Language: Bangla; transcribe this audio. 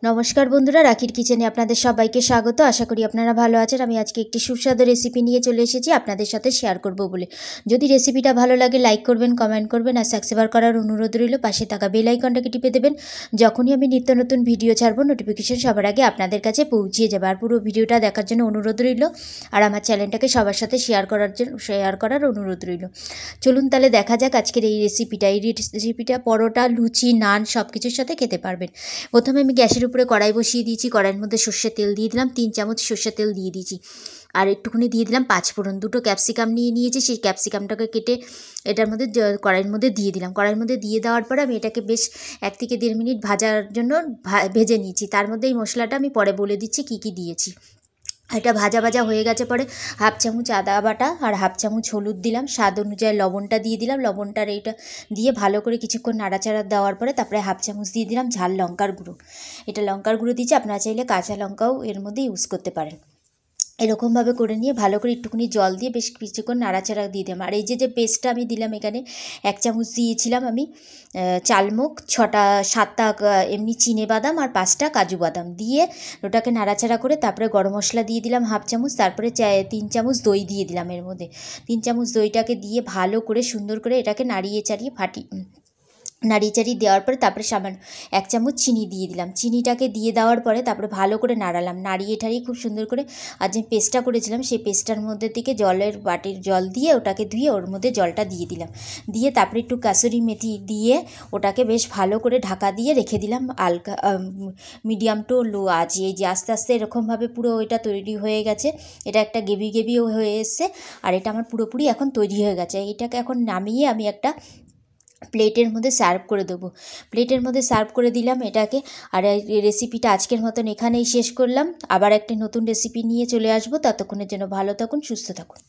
নমস্কার বন্ধুরা, রাখির কিচেনে আপনাদের সবাইকে স্বাগত। আশা করি আপনারা ভালো আছেন। আমি আজকে একটি সুস্বাদু রেসিপি নিয়ে চলে এসেছি আপনাদের সাথে শেয়ার করব বলে। যদি রেসিপিটা ভালো লাগে লাইক করবেন, কমেন্ট করবেন আর সাবস্ক্রাইব করার অনুরোধ রইল। পাশে থাকা বেল আইকনটাকে টিপে দেবেন। যখনই আমি নিত্য নতুন ভিডিও ছাড়বো নোটিফিকেশন সবার আগে আপনাদের কাছে পৌঁছিয়ে যাবে। আর পুরো ভিডিওটা দেখার জন্য অনুরোধ রইল। আর আমার চ্যানেলটাকে সবার সাথে শেয়ার করার অনুরোধ রইল। চলুন তাহলে দেখা যাক আজকের এই রেসিপিটা পরোটা, লুচি, নান সব কিছুর সাথে খেতে পারবেন। প্রথমে আমি গ্যাসের উপরে কড়াই বসিয়ে দিয়েছি। কড়াইয়ের মধ্যে সর্ষের তেল দিয়ে দিলাম, 3 চামচ সর্ষের তেল দিয়ে দিয়েছি। আর একটুখানি দিয়ে দিলাম পাঁচফোড়ন। 2টো ক্যাপসিকাম নিয়েছি, সেই ক্যাপসিকামটাকে কেটে এটার মধ্যে কড়াইয়ের মধ্যে দিয়ে দিলাম। কড়াইয়ের মধ্যে দিয়ে দেওয়ার পরে আমি এটাকে বেশ 1 থেকে 1.5 মিনিট ভাজার জন্য ভেজে নিয়েছি। তার মধ্যে এই মশলাটা আমি পরে বলে দিচ্ছি কী কী দিয়েছি। এটা ভাজা হয়ে গেছে পরে 1/2 চামচ আদা বাটা আর 1/2 চামচ হলুদ দিলাম, স্বাদ অনুযায়ী লবণটা দিয়ে দিলাম। লবণটার এইটা দিয়ে ভালো করে কিছুক্ষণ নাড়াচাড়া দেওয়ার পরে তারপরে 1/2 চামচ দিয়ে দিলাম ঝাল লঙ্কার গুঁড়ো। এটা লঙ্কার গুঁড়ো দিয়েছি, আপনারা চাইলে কাঁচা লঙ্কাও এর মধ্যে ইউজ করতে পারেন। এরকমভাবে করে নিয়ে ভালো করে একটুখানি জল দিয়ে বেশ কিছুক্ষণ নাড়াচাড়া দিয়ে দিলাম। আর এই যে পেস্টটা আমি দিলাম, এখানে 1 চামচ দিয়েছিলাম আমি চালমুগ, 7টা এমনি চিনে বাদাম আর 5টা কাজু বাদাম দিয়ে ওটাকে নাড়াচাড়া করে তারপরে গরম মশলা দিয়ে দিলাম 1/2 চামচ। তারপরে 3 চামচ দই দিয়ে দিলাম এর মধ্যে। 3 চামচ দইটাকে দিয়ে ভালো করে সুন্দর করে এটাকে নাড়িয়ে চাড়িয়ে দেওয়ার পরে তারপরে সামান্য 1 চামচ চিনি দিয়ে দিলাম। চিনিটাকে দিয়ে দেওয়ার পরে তারপরে ভালো করে নাড়ালাম, নাড়িয়ে ঠাড়িয়ে খুব সুন্দর করে আর যে পেস্টটা করেছিলাম সেই পেস্টটার মধ্যে থেকে বাটির জল দিয়ে ওটাকে ধুয়ে ওর মধ্যে জলটা দিয়ে দিলাম। দিয়ে তারপরে একটু কাসুরি মেথি দিয়ে ওটাকে বেশ ভালো করে ঢাকা দিয়ে রেখে দিলাম হালকা মিডিয়াম টু লো আঁচে। এই যে আস্তে আস্তে এরকমভাবে পুরো এটা তৈরি হয়ে গেছে। এটা একটা গেবিও হয়ে এসছে আর এটা আমার পুরোপুরি এখন তৈরি হয়ে গেছে। এটাকে এখন নামিয়ে আমি একটা প্লেটের মধ্যে সার্ভ করে দেবো। প্লেটের মধ্যে সার্ভ করে দিলাম এটাকে। আর এই রেসিপিটা আজকের মতন এখানেই শেষ করলাম। আবার একটা নতুন রেসিপি নিয়ে চলে আসবো। ততক্ষণের জন্য ভালো থাকুন, সুস্থ থাকুন।